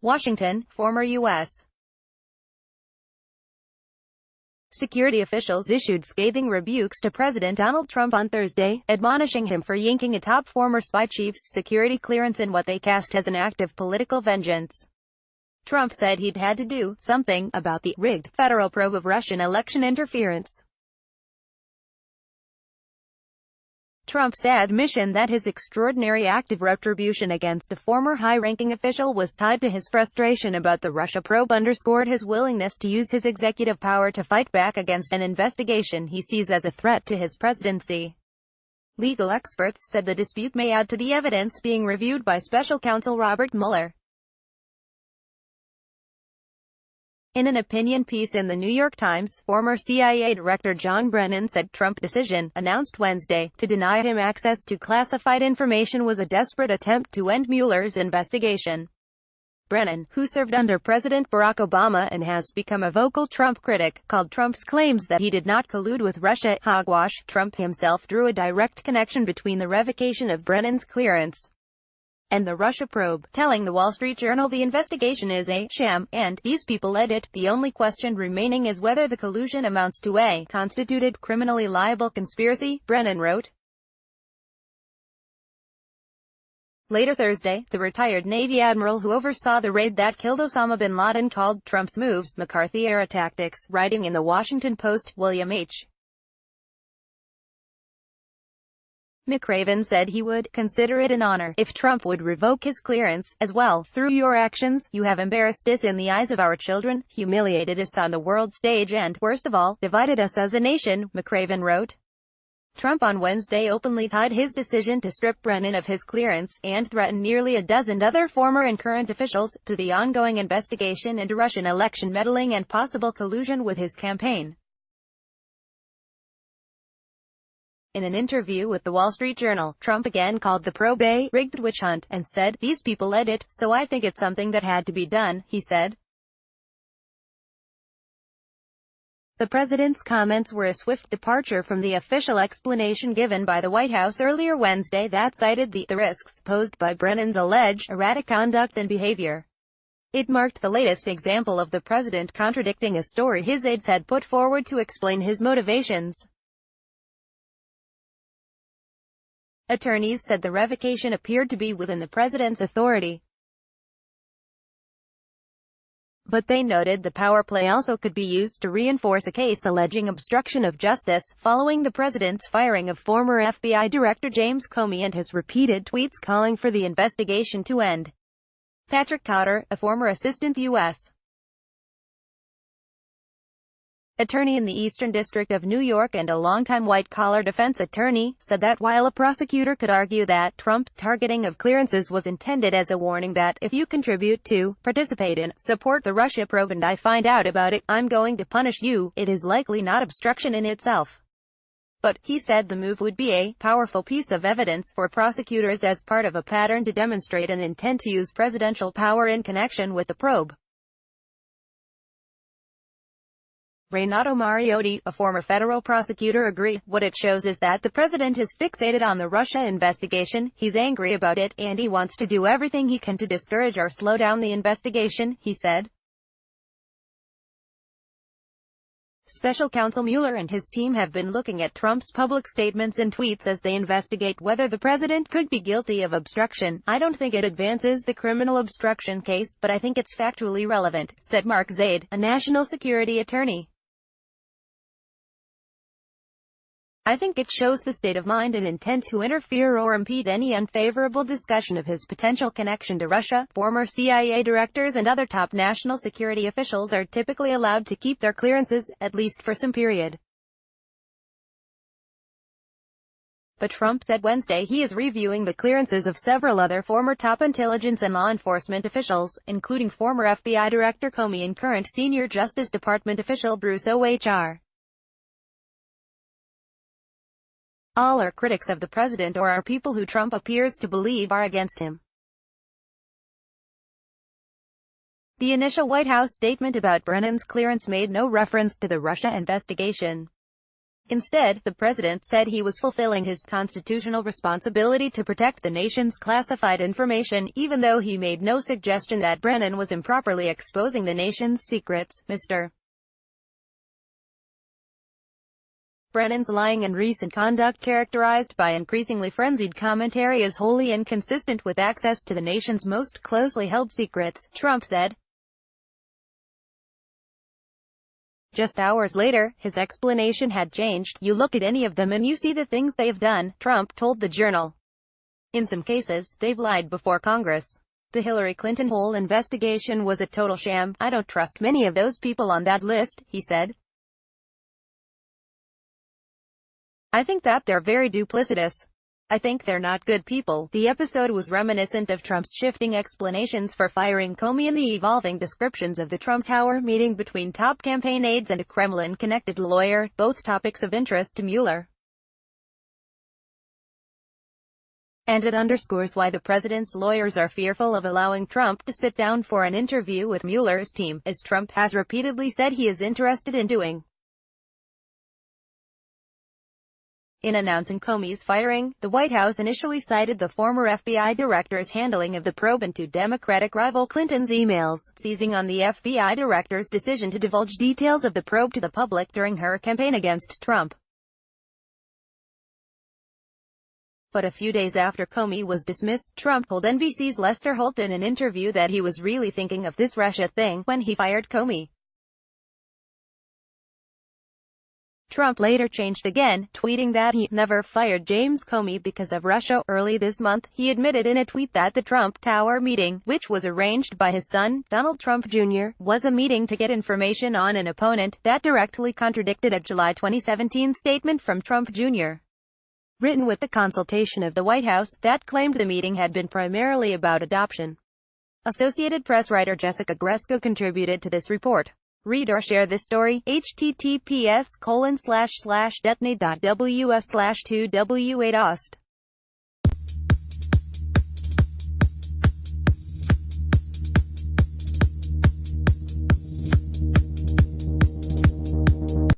Washington, former U.S. security officials issued scathing rebukes to President Donald Trump on Thursday, admonishing him for yanking a top former spy chief's security clearance in what they cast as an act of political vengeance. Trump said he'd had to do something about the rigged federal probe of Russian election interference. Trump's admission that his extraordinary act of retribution against a former high-ranking official was tied to his frustration about the Russia probe underscored his willingness to use his executive power to fight back against an investigation he sees as a threat to his presidency. Legal experts said the dispute may add to the evidence being reviewed by special counsel Robert Mueller. In an opinion piece in the New York Times, former CIA Director John Brennan said Trump's decision, announced Wednesday, to deny him access to classified information was a desperate attempt to end Mueller's investigation. Brennan, who served under President Barack Obama and has become a vocal Trump critic, called Trump's claims that he did not collude with Russia hogwash. Trump himself drew a direct connection between the revocation of Brennan's clearance and the Russia probe, telling the Wall Street Journal the investigation is a sham, and these people led it. The only question remaining is whether the collusion amounts to a constituted criminally liable conspiracy, Brennan wrote. Later Thursday, the retired Navy admiral who oversaw the raid that killed Osama bin Laden called Trump's moves McCarthy-era tactics, writing in the Washington Post. William H. McRaven said he would consider it an honor if Trump would revoke his clearance, as well. Through your actions, you have embarrassed us in the eyes of our children, humiliated us on the world stage and, worst of all, divided us as a nation, McRaven wrote. Trump on Wednesday openly tied his decision to strip Brennan of his clearance, and threatened nearly a dozen other former and current officials, to the ongoing investigation into Russian election meddling and possible collusion with his campaign. In an interview with the Wall Street Journal, Trump again called the probe a rigged witch hunt, and said, "These people led it, so I think it's something that had to be done," he said. The president's comments were a swift departure from the official explanation given by the White House earlier Wednesday that cited the risks posed by Brennan's alleged erratic conduct and behavior. It marked the latest example of the president contradicting a story his aides had put forward to explain his motivations. Attorneys said the revocation appeared to be within the president's authority, but they noted the power play also could be used to reinforce a case alleging obstruction of justice, following the president's firing of former FBI Director James Comey and his repeated tweets calling for the investigation to end. Patrick Cotter, a former assistant U.S. attorney in the Eastern District of New York and a longtime white-collar defense attorney, said that while a prosecutor could argue that Trump's targeting of clearances was intended as a warning that, if you contribute to, participate in, support the Russia probe and I find out about it, I'm going to punish you, it is likely not obstruction in itself. But, he said the move would be a powerful piece of evidence for prosecutors as part of a pattern to demonstrate an intent to use presidential power in connection with the probe. Renato Mariotti, a former federal prosecutor, agreed. What it shows is that the president is fixated on the Russia investigation, he's angry about it, and he wants to do everything he can to discourage or slow down the investigation, he said. Special counsel Mueller and his team have been looking at Trump's public statements and tweets as they investigate whether the president could be guilty of obstruction. I don't think it advances the criminal obstruction case, but I think it's factually relevant, said Mark Zaid, a national security attorney. I think it shows the state of mind and intent to interfere or impede any unfavorable discussion of his potential connection to Russia. Former CIA directors and other top national security officials are typically allowed to keep their clearances, at least for some period. But Trump said Wednesday he is reviewing the clearances of several other former top intelligence and law enforcement officials, including former FBI Director Comey and current senior Justice Department official Bruce Ohr. All are critics of the president or are people who Trump appears to believe are against him. The initial White House statement about Brennan's clearance made no reference to the Russia investigation. Instead, the president said he was fulfilling his constitutional responsibility to protect the nation's classified information, even though he made no suggestion that Brennan was improperly exposing the nation's secrets. Mr. Brennan's lying and recent conduct, characterized by increasingly frenzied commentary, is wholly inconsistent with access to the nation's most closely held secrets, Trump said. Just hours later, his explanation had changed. "You look at any of them and you see the things they've done," Trump told the Journal. "In some cases, they've lied before Congress. The Hillary Clinton whole investigation was a total sham. I don't trust many of those people on that list," he said. "I think that they're very duplicitous. I think they're not good people." The episode was reminiscent of Trump's shifting explanations for firing Comey and the evolving descriptions of the Trump Tower meeting between top campaign aides and a Kremlin-connected lawyer, both topics of interest to Mueller. And it underscores why the president's lawyers are fearful of allowing Trump to sit down for an interview with Mueller's team, as Trump has repeatedly said he is interested in doing. In announcing Comey's firing, the White House initially cited the former FBI director's handling of the probe into Democratic rival Clinton's emails, seizing on the FBI director's decision to divulge details of the probe to the public during her campaign against Trump. But a few days after Comey was dismissed, Trump told NBC's Lester Holt in an interview that he was really thinking of this Russia thing when he fired Comey. Trump later changed again, tweeting that he never fired James Comey because of Russia. Early this month, he admitted in a tweet that the Trump Tower meeting, which was arranged by his son, Donald Trump Jr., was a meeting to get information on an opponent. That directly contradicted a July 2017 statement from Trump Jr., written with the consultation of the White House, that claimed the meeting had been primarily about adoption. Associated Press writer Jessica Gresco contributed to this report. Read or share this story. https://detonate.ws/2w8ost